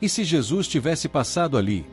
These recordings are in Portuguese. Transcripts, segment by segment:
E se Jesus tivesse passado ali?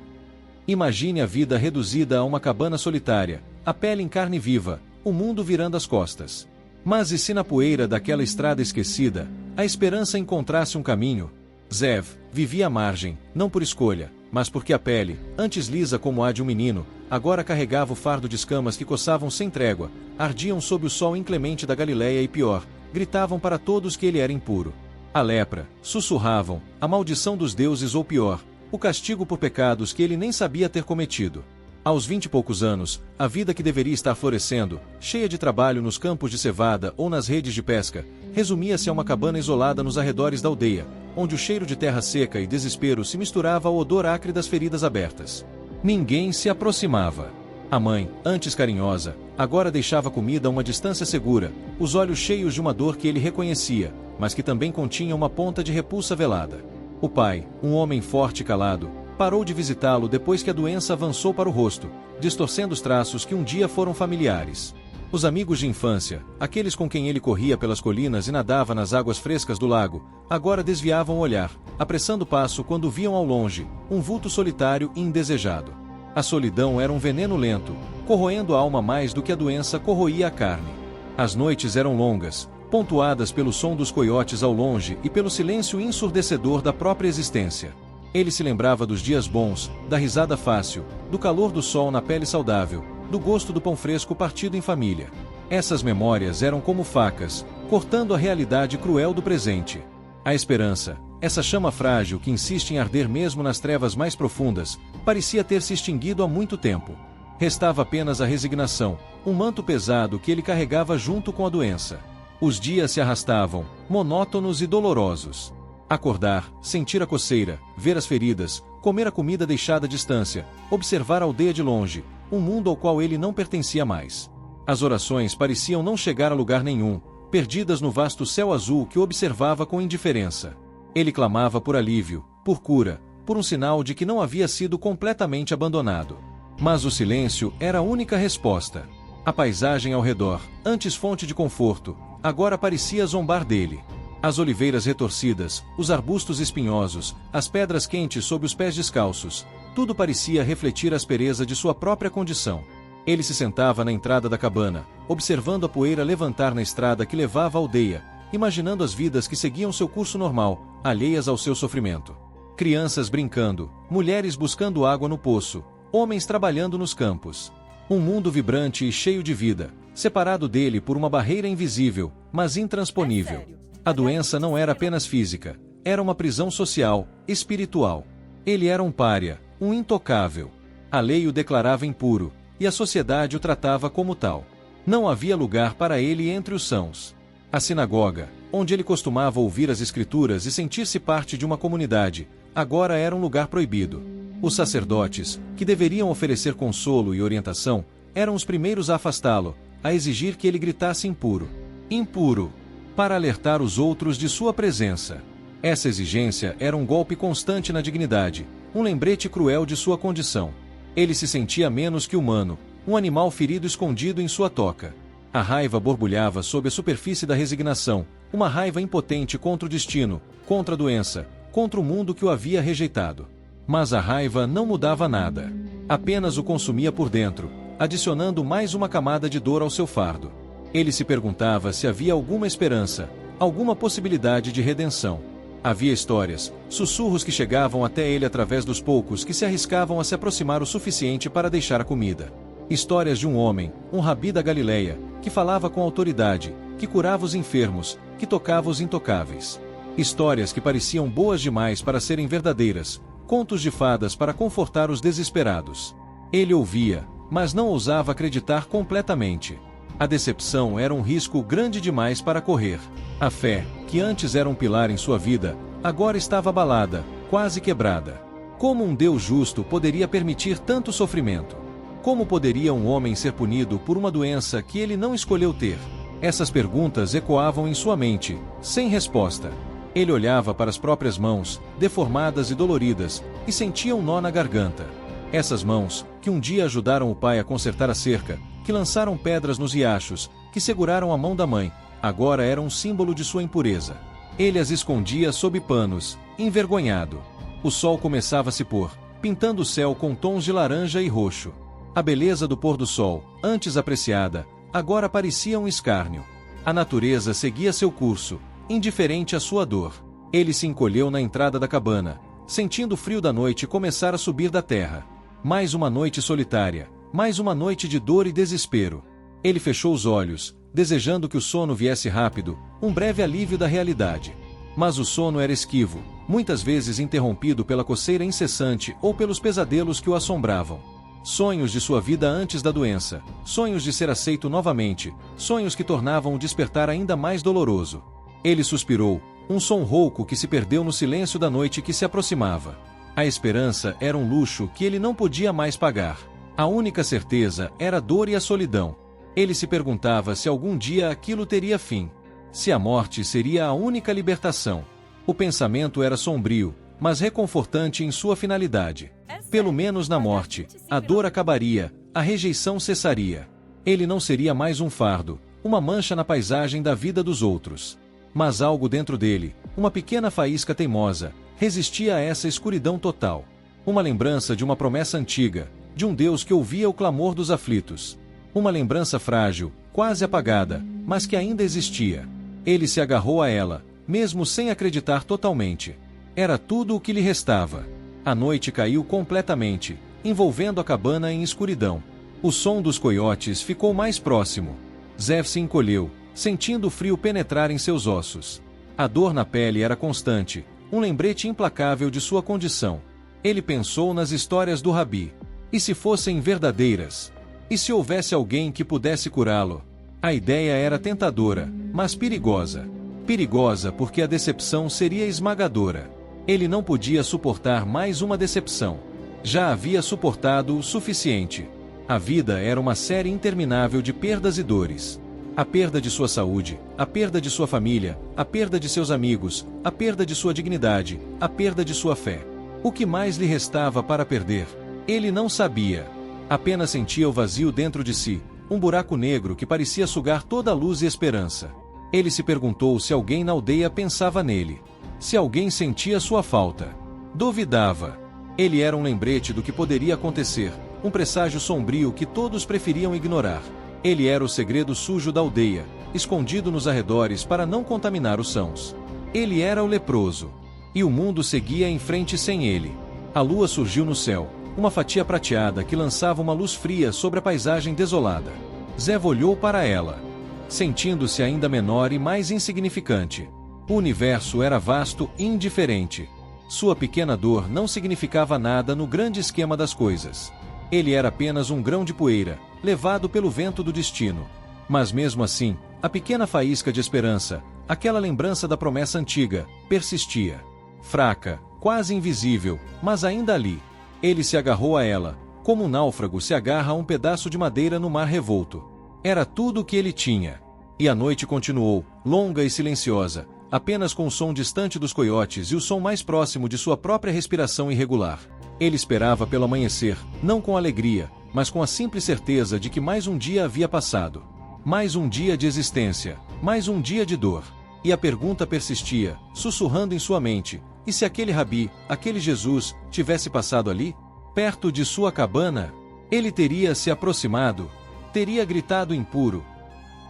Imagine a vida reduzida a uma cabana solitária, a pele em carne viva, o mundo virando as costas. Mas e se na poeira daquela estrada esquecida, a esperança encontrasse um caminho? Zev vivia à margem, não por escolha, mas porque a pele, antes lisa como a de um menino, agora carregava o fardo de escamas que coçavam sem trégua, ardiam sob o sol inclemente da Galileia e pior, gritavam para todos que ele era impuro. A lepra, sussurravam, a maldição dos deuses ou pior, o castigo por pecados que ele nem sabia ter cometido. Aos 20 e poucos anos, a vida que deveria estar florescendo, cheia de trabalho nos campos de cevada ou nas redes de pesca, resumia-se a uma cabana isolada nos arredores da aldeia, onde o cheiro de terra seca e desespero se misturava ao odor acre das feridas abertas. Ninguém se aproximava. A mãe, antes carinhosa, agora deixava a comida a uma distância segura, os olhos cheios de uma dor que ele reconhecia, mas que também continha uma ponta de repulsa velada. O pai, um homem forte e calado, parou de visitá-lo depois que a doença avançou para o rosto, distorcendo os traços que um dia foram familiares. Os amigos de infância, aqueles com quem ele corria pelas colinas e nadava nas águas frescas do lago, agora desviavam o olhar, apressando o passo quando viam ao longe um vulto solitário e indesejado. A solidão era um veneno lento, corroendo a alma mais do que a doença corroía a carne. As noites eram longas, pontuadas pelo som dos coiotes ao longe e pelo silêncio ensurdecedor da própria existência. Ele se lembrava dos dias bons, da risada fácil, do calor do sol na pele saudável, do gosto do pão fresco partido em família. Essas memórias eram como facas, cortando a realidade cruel do presente. A esperança, essa chama frágil que insiste em arder mesmo nas trevas mais profundas, parecia ter se extinguido há muito tempo. Restava apenas a resignação, um manto pesado que ele carregava junto com a doença. Os dias se arrastavam, monótonos e dolorosos. Acordar, sentir a coceira, ver as feridas, comer a comida deixada à distância, observar a aldeia de longe, um mundo ao qual ele não pertencia mais. As orações pareciam não chegar a lugar nenhum, perdidas no vasto céu azul que observava com indiferença. Ele clamava por alívio, por cura, por um sinal de que não havia sido completamente abandonado. Mas o silêncio era a única resposta. A paisagem ao redor, antes fonte de conforto, agora parecia zombar dele. As oliveiras retorcidas, os arbustos espinhosos, as pedras quentes sob os pés descalços, tudo parecia refletir a aspereza de sua própria condição. Ele se sentava na entrada da cabana, observando a poeira levantar na estrada que levava à aldeia, imaginando as vidas que seguiam seu curso normal, alheias ao seu sofrimento. Crianças brincando, mulheres buscando água no poço, homens trabalhando nos campos. Um mundo vibrante e cheio de vida, separado dele por uma barreira invisível, mas intransponível. A doença não era apenas física, era uma prisão social, espiritual. Ele era um pária, um intocável. A lei o declarava impuro, e a sociedade o tratava como tal. Não havia lugar para ele entre os sãos. A sinagoga, onde ele costumava ouvir as escrituras e sentir-se parte de uma comunidade, agora era um lugar proibido. Os sacerdotes, que deveriam oferecer consolo e orientação, eram os primeiros a afastá-lo, a exigir que ele gritasse impuro. Impuro! Para alertar os outros de sua presença. Essa exigência era um golpe constante na dignidade, um lembrete cruel de sua condição. Ele se sentia menos que humano, um animal ferido escondido em sua toca. A raiva borbulhava sob a superfície da resignação, uma raiva impotente contra o destino, contra a doença, contra o mundo que o havia rejeitado. Mas a raiva não mudava nada. Apenas o consumia por dentro, adicionando mais uma camada de dor ao seu fardo. Ele se perguntava se havia alguma esperança, alguma possibilidade de redenção. Havia histórias, sussurros que chegavam até ele através dos poucos que se arriscavam a se aproximar o suficiente para deixar a comida. Histórias de um homem, um rabi da Galileia, que falava com autoridade, que curava os enfermos, que tocava os intocáveis. Histórias que pareciam boas demais para serem verdadeiras, contos de fadas para confortar os desesperados. Ele ouvia, mas não ousava acreditar completamente. A decepção era um risco grande demais para correr. A fé, que antes era um pilar em sua vida, agora estava abalada, quase quebrada. Como um Deus justo poderia permitir tanto sofrimento? Como poderia um homem ser punido por uma doença que ele não escolheu ter? Essas perguntas ecoavam em sua mente, sem resposta. Ele olhava para as próprias mãos, deformadas e doloridas, e sentia um nó na garganta. Essas mãos, que um dia ajudaram o pai a consertar a cerca, que lançaram pedras nos riachos, que seguraram a mão da mãe, agora eram um símbolo de sua impureza. Ele as escondia sob panos, envergonhado. O sol começava a se pôr, pintando o céu com tons de laranja e roxo. A beleza do pôr do sol, antes apreciada, agora parecia um escárnio. A natureza seguia seu curso, indiferente à sua dor. Ele se encolheu na entrada da cabana, sentindo o frio da noite começar a subir da terra. Mais uma noite solitária, mais uma noite de dor e desespero. Ele fechou os olhos, desejando que o sono viesse rápido, um breve alívio da realidade. Mas o sono era esquivo, muitas vezes interrompido pela coceira incessante ou pelos pesadelos que o assombravam. Sonhos de sua vida antes da doença, sonhos de ser aceito novamente, sonhos que tornavam o despertar ainda mais doloroso. Ele suspirou, um som rouco que se perdeu no silêncio da noite que se aproximava. A esperança era um luxo que ele não podia mais pagar. A única certeza era a dor e a solidão. Ele se perguntava se algum dia aquilo teria fim. Se a morte seria a única libertação. O pensamento era sombrio, mas reconfortante em sua finalidade. Pelo menos na morte, a dor acabaria, a rejeição cessaria. Ele não seria mais um fardo, uma mancha na paisagem da vida dos outros. Mas algo dentro dele, uma pequena faísca teimosa, resistia a essa escuridão total. Uma lembrança de uma promessa antiga, de um Deus que ouvia o clamor dos aflitos. Uma lembrança frágil, quase apagada, mas que ainda existia. Ele se agarrou a ela, mesmo sem acreditar totalmente. Era tudo o que lhe restava. A noite caiu completamente, envolvendo a cabana em escuridão. O som dos coiotes ficou mais próximo. Zev se encolheu, sentindo o frio penetrar em seus ossos. A dor na pele era constante, um lembrete implacável de sua condição. Ele pensou nas histórias do Rabi. E se fossem verdadeiras? E se houvesse alguém que pudesse curá-lo? A ideia era tentadora, mas perigosa. Perigosa porque a decepção seria esmagadora. Ele não podia suportar mais uma decepção. Já havia suportado o suficiente. A vida era uma série interminável de perdas e dores. A perda de sua saúde, a perda de sua família, a perda de seus amigos, a perda de sua dignidade, a perda de sua fé. O que mais lhe restava para perder? Ele não sabia. Apenas sentia o vazio dentro de si, um buraco negro que parecia sugar toda a luz e esperança. Ele se perguntou se alguém na aldeia pensava nele. Se alguém sentia sua falta. Duvidava. Ele era um lembrete do que poderia acontecer, um presságio sombrio que todos preferiam ignorar. Ele era o segredo sujo da aldeia, escondido nos arredores para não contaminar os sãos. Ele era o leproso. E o mundo seguia em frente sem ele. A lua surgiu no céu, uma fatia prateada que lançava uma luz fria sobre a paisagem desolada. Zev olhou para ela, sentindo-se ainda menor e mais insignificante. O universo era vasto e indiferente. Sua pequena dor não significava nada no grande esquema das coisas. Ele era apenas um grão de poeira, levado pelo vento do destino. Mas mesmo assim, a pequena faísca de esperança, aquela lembrança da promessa antiga, persistia. Fraca, quase invisível, mas ainda ali. Ele se agarrou a ela, como um náufrago se agarra a um pedaço de madeira no mar revolto. Era tudo o que ele tinha. E a noite continuou, longa e silenciosa, apenas com o som distante dos coiotes e o som mais próximo de sua própria respiração irregular. Ele esperava pelo amanhecer, não com alegria, mas com a simples certeza de que mais um dia havia passado. Mais um dia de existência, mais um dia de dor. E a pergunta persistia, sussurrando em sua mente: e se aquele Rabi, aquele Jesus, tivesse passado ali? Perto de sua cabana? Ele teria se aproximado? Teria gritado impuro?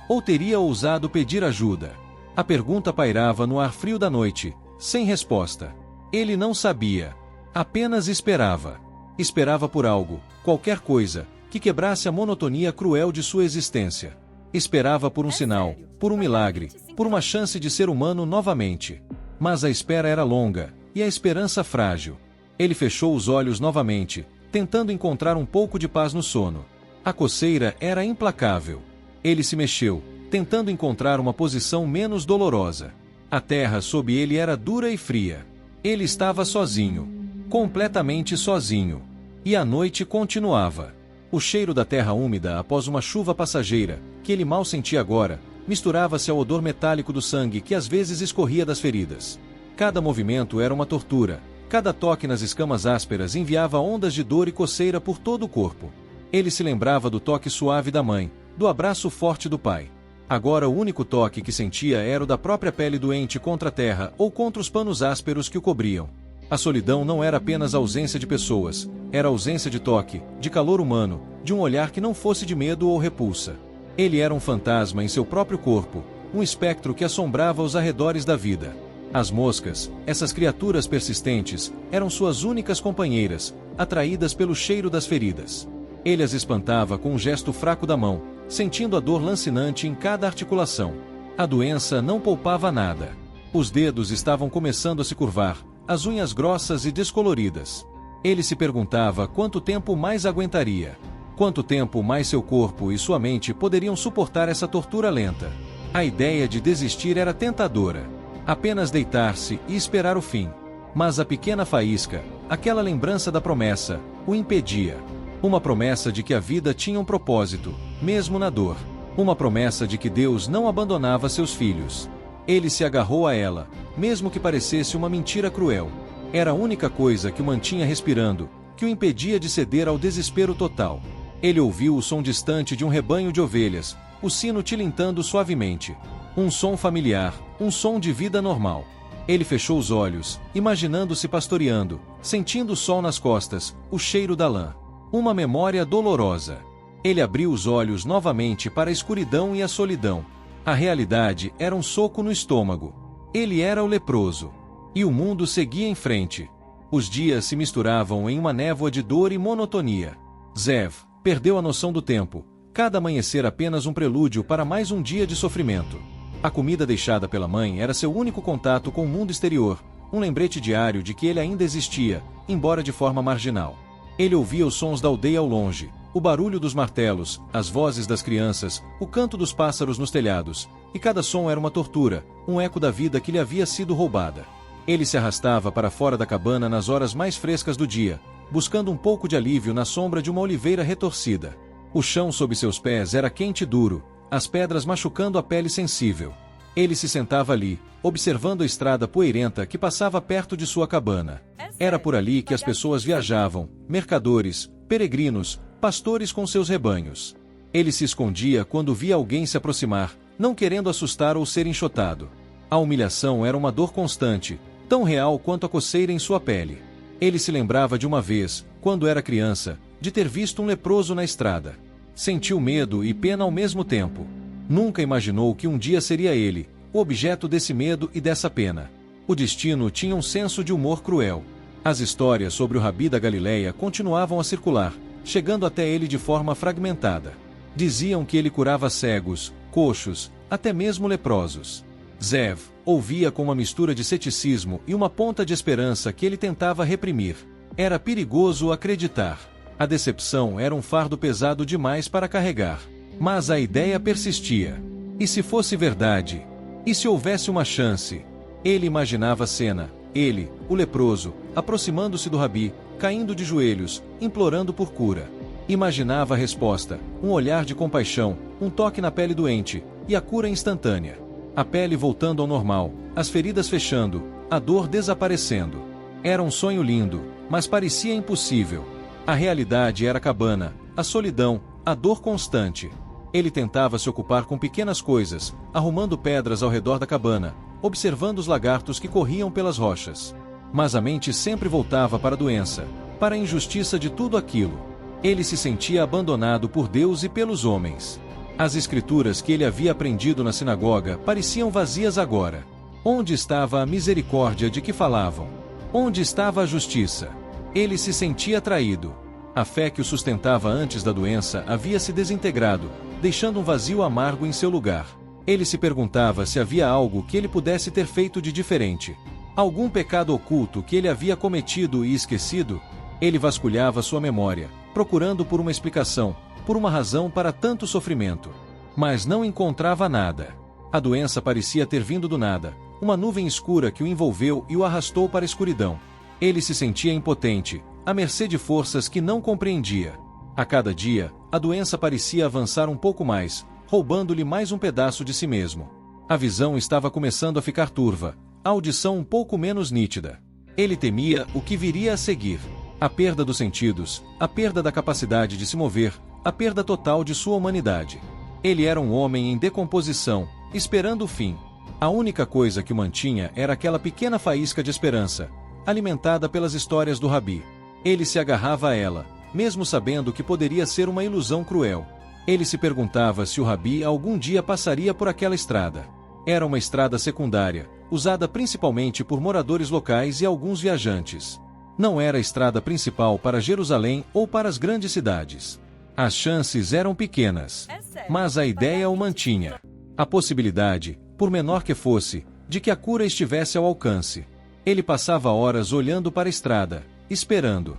Ou teria ousado pedir ajuda? A pergunta pairava no ar frio da noite, sem resposta. Ele não sabia. Apenas esperava. Esperava por algo, qualquer coisa, que quebrasse a monotonia cruel de sua existência. Esperava por um sinal, por um milagre, por uma chance de ser humano novamente. Mas a espera era longa, e a esperança frágil. Ele fechou os olhos novamente, tentando encontrar um pouco de paz no sono. A coceira era implacável. Ele se mexeu, tentando encontrar uma posição menos dolorosa. A terra sob ele era dura e fria. Ele estava sozinho. Completamente sozinho. E a noite continuava. O cheiro da terra úmida após uma chuva passageira, que ele mal sentia agora, misturava-se ao odor metálico do sangue que às vezes escorria das feridas. Cada movimento era uma tortura. Cada toque nas escamas ásperas enviava ondas de dor e coceira por todo o corpo. Ele se lembrava do toque suave da mãe, do abraço forte do pai. Agora o único toque que sentia era o da própria pele doente contra a terra ou contra os panos ásperos que o cobriam. A solidão não era apenas a ausência de pessoas, era a ausência de toque, de calor humano, de um olhar que não fosse de medo ou repulsa. Ele era um fantasma em seu próprio corpo, um espectro que assombrava os arredores da vida. As moscas, essas criaturas persistentes, eram suas únicas companheiras, atraídas pelo cheiro das feridas. Ele as espantava com um gesto fraco da mão, sentindo a dor lancinante em cada articulação. A doença não poupava nada. Os dedos estavam começando a se curvar, as unhas grossas e descoloridas. Ele se perguntava quanto tempo mais aguentaria. Quanto tempo mais seu corpo e sua mente poderiam suportar essa tortura lenta. A ideia de desistir era tentadora. Apenas deitar-se e esperar o fim. Mas a pequena faísca, aquela lembrança da promessa, o impedia. Uma promessa de que a vida tinha um propósito, mesmo na dor. Uma promessa de que Deus não abandonava seus filhos. Ele se agarrou a ela, mesmo que parecesse uma mentira cruel. Era a única coisa que o mantinha respirando, que o impedia de ceder ao desespero total. Ele ouviu o som distante de um rebanho de ovelhas, o sino tilintando suavemente. Um som familiar, um som de vida normal. Ele fechou os olhos, imaginando-se pastoreando, sentindo o sol nas costas, o cheiro da lã. Uma memória dolorosa. Ele abriu os olhos novamente para a escuridão e a solidão. A realidade era um soco no estômago. Ele era o leproso. E o mundo seguia em frente. Os dias se misturavam em uma névoa de dor e monotonia. Zev perdeu a noção do tempo. Cada amanhecer apenas um prelúdio para mais um dia de sofrimento. A comida deixada pela mãe era seu único contato com o mundo exterior, um lembrete diário de que ele ainda existia, embora de forma marginal. Ele ouvia os sons da aldeia ao longe, o barulho dos martelos, as vozes das crianças, o canto dos pássaros nos telhados, e cada som era uma tortura, um eco da vida que lhe havia sido roubada. Ele se arrastava para fora da cabana nas horas mais frescas do dia, buscando um pouco de alívio na sombra de uma oliveira retorcida. O chão sob seus pés era quente e duro, as pedras machucando a pele sensível. Ele se sentava ali, observando a estrada poeirenta que passava perto de sua cabana. Era por ali que as pessoas viajavam, mercadores, peregrinos, pastores com seus rebanhos. Ele se escondia quando via alguém se aproximar, não querendo assustar ou ser enxotado. A humilhação era uma dor constante, tão real quanto a coceira em sua pele. Ele se lembrava de uma vez, quando era criança, de ter visto um leproso na estrada. Sentiu medo e pena ao mesmo tempo. Nunca imaginou que um dia seria ele, o objeto desse medo e dessa pena. O destino tinha um senso de humor cruel. As histórias sobre o Rabi da Galileia continuavam a circular, chegando até ele de forma fragmentada. Diziam que ele curava cegos, coxos, até mesmo leprosos. Zev ouvia com uma mistura de ceticismo e uma ponta de esperança que ele tentava reprimir. Era perigoso acreditar. A decepção era um fardo pesado demais para carregar. Mas a ideia persistia. E se fosse verdade? E se houvesse uma chance? Ele imaginava a cena, ele, o leproso, aproximando-se do Rabi, caindo de joelhos, implorando por cura. Imaginava a resposta, um olhar de compaixão, um toque na pele doente, e a cura instantânea. A pele voltando ao normal, as feridas fechando, a dor desaparecendo. Era um sonho lindo, mas parecia impossível. A realidade era a cabana, a solidão, a dor constante. Ele tentava se ocupar com pequenas coisas, arrumando pedras ao redor da cabana, observando os lagartos que corriam pelas rochas. Mas a mente sempre voltava para a doença, para a injustiça de tudo aquilo. Ele se sentia abandonado por Deus e pelos homens. As escrituras que ele havia aprendido na sinagoga pareciam vazias agora. Onde estava a misericórdia de que falavam? Onde estava a justiça? Ele se sentia traído. A fé que o sustentava antes da doença havia se desintegrado, deixando um vazio amargo em seu lugar. Ele se perguntava se havia algo que ele pudesse ter feito de diferente. Algum pecado oculto que ele havia cometido e esquecido? Ele vasculhava sua memória, procurando por uma explicação, por uma razão para tanto sofrimento. Mas não encontrava nada. A doença parecia ter vindo do nada, uma nuvem escura que o envolveu e o arrastou para a escuridão. Ele se sentia impotente, à mercê de forças que não compreendia. A cada dia, a doença parecia avançar um pouco mais, roubando-lhe mais um pedaço de si mesmo. A visão estava começando a ficar turva, a audição um pouco menos nítida. Ele temia o que viria a seguir. A perda dos sentidos, a perda da capacidade de se mover, a perda total de sua humanidade. Ele era um homem em decomposição, esperando o fim. A única coisa que o mantinha era aquela pequena faísca de esperança, alimentada pelas histórias do Rabi. Ele se agarrava a ela, mesmo sabendo que poderia ser uma ilusão cruel. Ele se perguntava se o Rabi algum dia passaria por aquela estrada. Era uma estrada secundária, usada principalmente por moradores locais e alguns viajantes. Não era a estrada principal para Jerusalém ou para as grandes cidades. As chances eram pequenas, mas a ideia o mantinha. A possibilidade, por menor que fosse, de que a cura estivesse ao alcance. Ele passava horas olhando para a estrada, esperando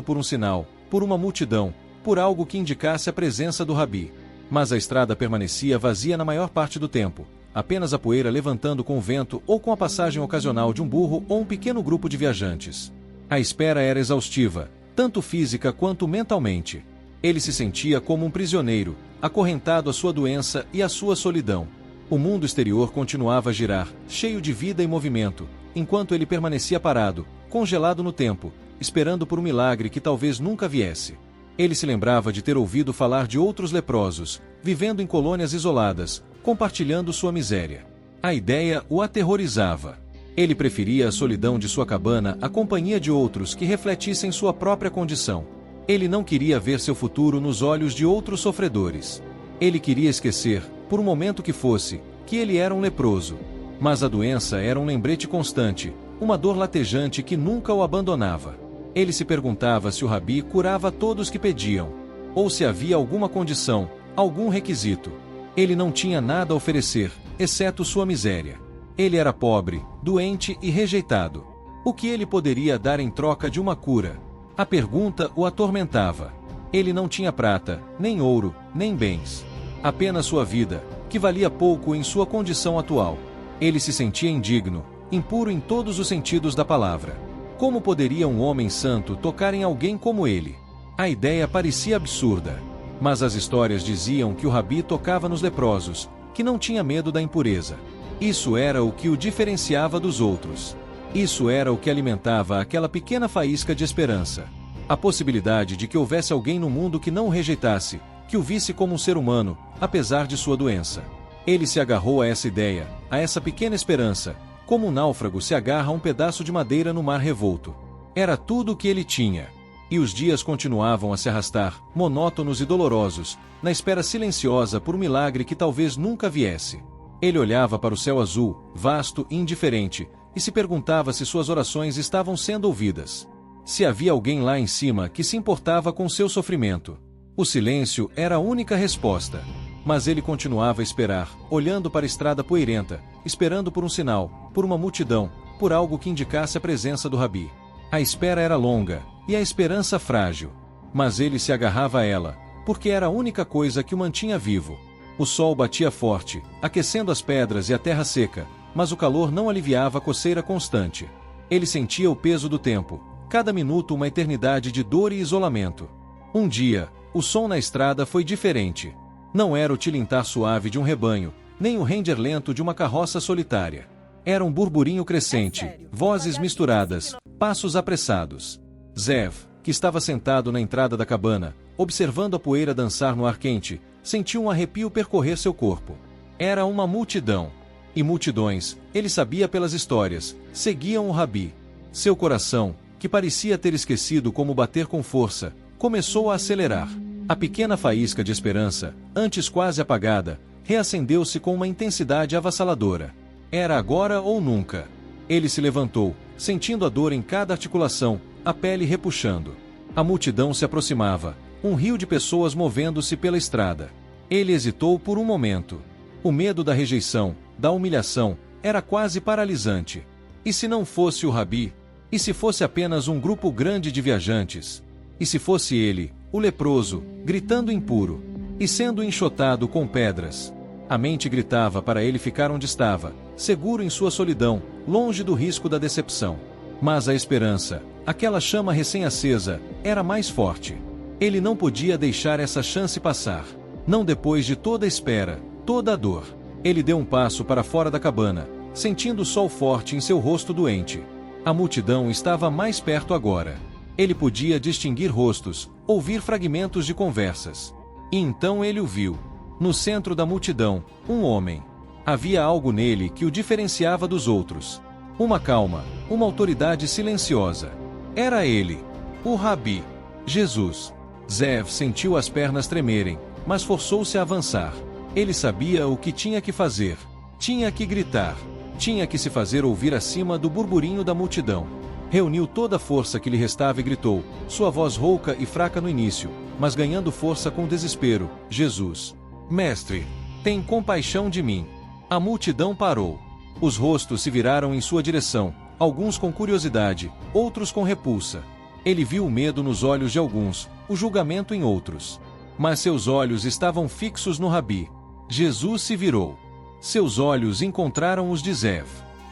por um sinal, por uma multidão, por algo que indicasse a presença do Rabi. Mas a estrada permanecia vazia na maior parte do tempo, apenas a poeira levantando com o vento ou com a passagem ocasional de um burro ou um pequeno grupo de viajantes. A espera era exaustiva, tanto física quanto mentalmente. Ele se sentia como um prisioneiro, acorrentado à sua doença e à sua solidão. O mundo exterior continuava a girar, cheio de vida e movimento, enquanto ele permanecia parado, congelado no tempo, esperando por um milagre que talvez nunca viesse. Ele se lembrava de ter ouvido falar de outros leprosos, vivendo em colônias isoladas, compartilhando sua miséria. A ideia o aterrorizava. Ele preferia a solidão de sua cabana à companhia de outros que refletissem sua própria condição. Ele não queria ver seu futuro nos olhos de outros sofredores. Ele queria esquecer, por um momento que fosse, que ele era um leproso. Mas a doença era um lembrete constante, uma dor latejante que nunca o abandonava. Ele se perguntava se o Rabi curava todos que pediam, ou se havia alguma condição, algum requisito. Ele não tinha nada a oferecer, exceto sua miséria. Ele era pobre, doente e rejeitado. O que ele poderia dar em troca de uma cura? A pergunta o atormentava. Ele não tinha prata, nem ouro, nem bens. Apenas sua vida, que valia pouco em sua condição atual. Ele se sentia indigno, impuro em todos os sentidos da palavra. Como poderia um homem santo tocar em alguém como ele? A ideia parecia absurda. Mas as histórias diziam que o Rabi tocava nos leprosos, que não tinha medo da impureza. Isso era o que o diferenciava dos outros. Isso era o que alimentava aquela pequena faísca de esperança. A possibilidade de que houvesse alguém no mundo que não o rejeitasse, que o visse como um ser humano, apesar de sua doença. Ele se agarrou a essa ideia, a essa pequena esperança, como um náufrago se agarra a um pedaço de madeira no mar revolto. Era tudo o que ele tinha. E os dias continuavam a se arrastar, monótonos e dolorosos, na espera silenciosa por um milagre que talvez nunca viesse. Ele olhava para o céu azul, vasto e indiferente, e se perguntava se suas orações estavam sendo ouvidas. Se havia alguém lá em cima que se importava com seu sofrimento. O silêncio era a única resposta. Mas ele continuava a esperar, olhando para a estrada poeirenta, esperando por um sinal, por uma multidão, por algo que indicasse a presença do Rabi. A espera era longa, e a esperança frágil. Mas ele se agarrava a ela, porque era a única coisa que o mantinha vivo. O sol batia forte, aquecendo as pedras e a terra seca, mas o calor não aliviava a coceira constante. Ele sentia o peso do tempo, cada minuto uma eternidade de dor e isolamento. Um dia, o som na estrada foi diferente. Não era o tilintar suave de um rebanho, nem o render lento de uma carroça solitária. Era um burburinho crescente, vozes misturadas, passos apressados. Zev, que estava sentado na entrada da cabana, observando a poeira dançar no ar quente, sentiu um arrepio percorrer seu corpo. Era uma multidão. E multidões, ele sabia pelas histórias, seguiam o Rabi. Seu coração, que parecia ter esquecido como bater com força, começou a acelerar. A pequena faísca de esperança, antes quase apagada, reacendeu-se com uma intensidade avassaladora. Era agora ou nunca. Ele se levantou, sentindo a dor em cada articulação, a pele repuxando. A multidão se aproximava, um rio de pessoas movendo-se pela estrada. Ele hesitou por um momento. O medo da rejeição, da humilhação, era quase paralisante. E se não fosse o Rabi? E se fosse apenas um grupo grande de viajantes? E se fosse ele, o leproso, gritando impuro, e sendo enxotado com pedras? A mente gritava para ele ficar onde estava, seguro em sua solidão, longe do risco da decepção. Mas a esperança, aquela chama recém-acesa, era mais forte. Ele não podia deixar essa chance passar. Não depois de toda a espera, toda a dor. Ele deu um passo para fora da cabana, sentindo o sol forte em seu rosto doente. A multidão estava mais perto agora. Ele podia distinguir rostos, ouvir fragmentos de conversas. E então ele o viu. No centro da multidão, um homem. Havia algo nele que o diferenciava dos outros. Uma calma, uma autoridade silenciosa. Era ele, o Rabi, Jesus. Zev sentiu as pernas tremerem, mas forçou-se a avançar. Ele sabia o que tinha que fazer. Tinha que gritar. Tinha que se fazer ouvir acima do burburinho da multidão. Reuniu toda a força que lhe restava e gritou, sua voz rouca e fraca no início, mas ganhando força com desespero: Jesus, Mestre, tem compaixão de mim. A multidão parou. Os rostos se viraram em sua direção, alguns com curiosidade, outros com repulsa. Ele viu o medo nos olhos de alguns, o julgamento em outros. Mas seus olhos estavam fixos no Rabi. Jesus se virou. Seus olhos encontraram os de Zev.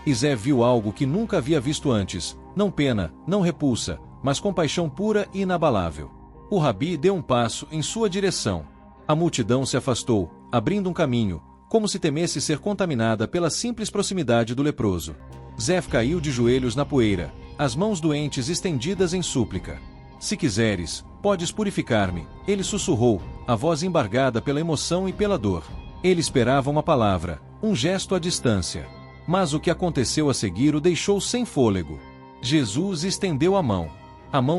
E Zev viu algo que nunca havia visto antes, não pena, não repulsa, mas compaixão pura e inabalável. O Rabi deu um passo em sua direção. A multidão se afastou, abrindo um caminho, como se temesse ser contaminada pela simples proximidade do leproso. Zev caiu de joelhos na poeira, as mãos doentes estendidas em súplica. Se quiseres, podes purificar-me, ele sussurrou, a voz embargada pela emoção e pela dor. Ele esperava uma palavra, um gesto à distância. Mas o que aconteceu a seguir o deixou sem fôlego. Jesus estendeu a mão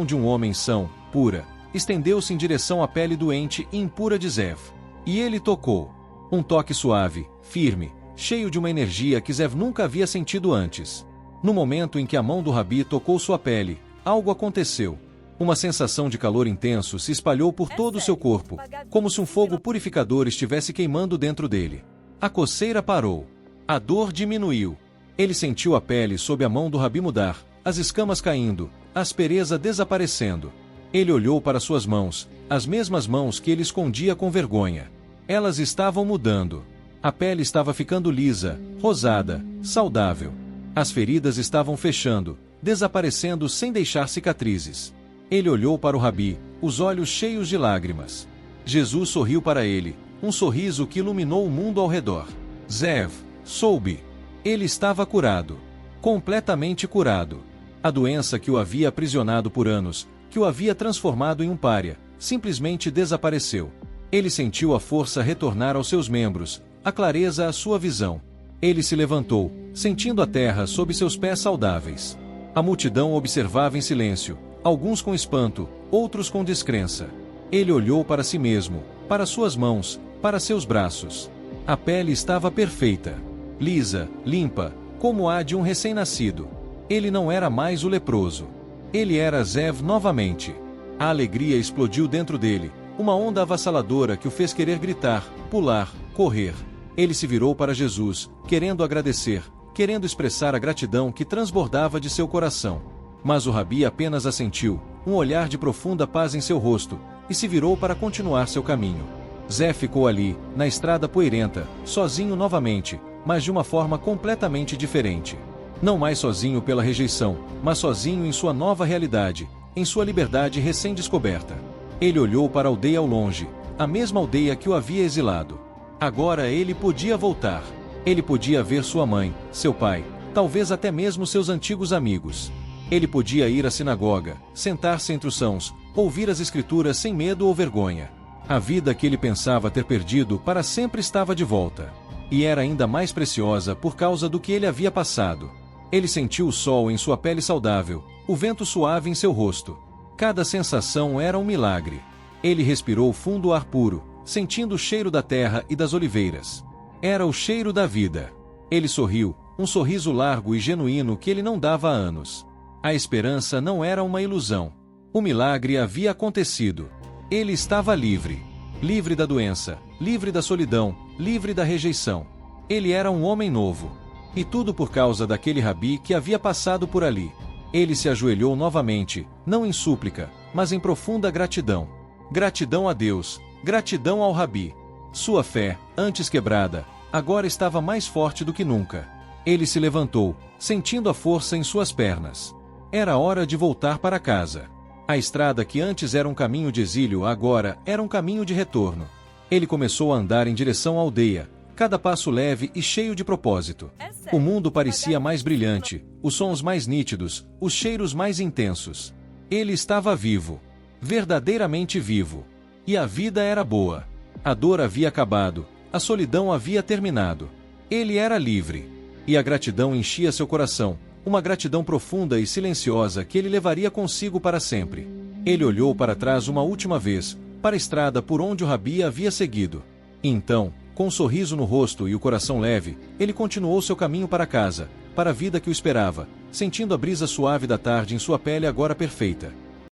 de um homem são, pura, estendeu-se em direção à pele doente e impura de Zev. E ele tocou. Um toque suave, firme, cheio de uma energia que Zev nunca havia sentido antes. No momento em que a mão do Rabi tocou sua pele, algo aconteceu. Uma sensação de calor intenso se espalhou por todo o seu corpo, como se um fogo purificador estivesse queimando dentro dele. A coceira parou. A dor diminuiu. Ele sentiu a pele sob a mão do Rabi mudar, as escamas caindo, a aspereza desaparecendo. Ele olhou para suas mãos, as mesmas mãos que ele escondia com vergonha. Elas estavam mudando. A pele estava ficando lisa, rosada, saudável. As feridas estavam fechando, desaparecendo sem deixar cicatrizes. Ele olhou para o Rabi, os olhos cheios de lágrimas. Jesus sorriu para ele, um sorriso que iluminou o mundo ao redor. Zev, soube. Ele estava curado. Completamente curado. A doença que o havia aprisionado por anos, que o havia transformado em um pária, simplesmente desapareceu. Ele sentiu a força retornar aos seus membros, a clareza à sua visão. Ele se levantou, sentindo a terra sob seus pés saudáveis. A multidão observava em silêncio, alguns com espanto, outros com descrença. Ele olhou para si mesmo, para suas mãos, para seus braços. A pele estava perfeita. Lisa, limpa, como a de um recém-nascido. Ele não era mais o leproso. Ele era Zev novamente. A alegria explodiu dentro dele, uma onda avassaladora que o fez querer gritar, pular, correr. Ele se virou para Jesus, querendo agradecer, querendo expressar a gratidão que transbordava de seu coração. Mas o Rabi apenas assentiu, um olhar de profunda paz em seu rosto, e se virou para continuar seu caminho. Zé ficou ali, na estrada poeirenta, sozinho novamente, mas de uma forma completamente diferente. Não mais sozinho pela rejeição, mas sozinho em sua nova realidade, em sua liberdade recém-descoberta. Ele olhou para a aldeia ao longe, a mesma aldeia que o havia exilado. Agora ele podia voltar. Ele podia ver sua mãe, seu pai, talvez até mesmo seus antigos amigos. Ele podia ir à sinagoga, sentar-se entre os sãos, ouvir as escrituras sem medo ou vergonha. A vida que ele pensava ter perdido para sempre estava de volta. E era ainda mais preciosa por causa do que ele havia passado. Ele sentiu o sol em sua pele saudável, o vento suave em seu rosto. Cada sensação era um milagre. Ele respirou fundo o ar puro, sentindo o cheiro da terra e das oliveiras. Era o cheiro da vida. Ele sorriu, um sorriso largo e genuíno que ele não dava há anos. A esperança não era uma ilusão. O milagre havia acontecido. Ele estava livre. Livre da doença, livre da solidão, livre da rejeição. Ele era um homem novo. E tudo por causa daquele Rabi que havia passado por ali. Ele se ajoelhou novamente, não em súplica, mas em profunda gratidão. Gratidão a Deus, gratidão ao Rabi. Sua fé, antes quebrada, agora estava mais forte do que nunca. Ele se levantou, sentindo a força em suas pernas. Era hora de voltar para casa. A estrada que antes era um caminho de exílio agora era um caminho de retorno. Ele começou a andar em direção à aldeia, cada passo leve e cheio de propósito. O mundo parecia mais brilhante, os sons mais nítidos, os cheiros mais intensos. Ele estava vivo. Verdadeiramente vivo. E a vida era boa. A dor havia acabado, a solidão havia terminado. Ele era livre. E a gratidão enchia seu coração, uma gratidão profunda e silenciosa que ele levaria consigo para sempre. Ele olhou para trás uma última vez, para a estrada por onde o Rabi havia seguido. E então, com um sorriso no rosto e o coração leve, ele continuou seu caminho para casa, para a vida que o esperava, sentindo a brisa suave da tarde em sua pele agora perfeita.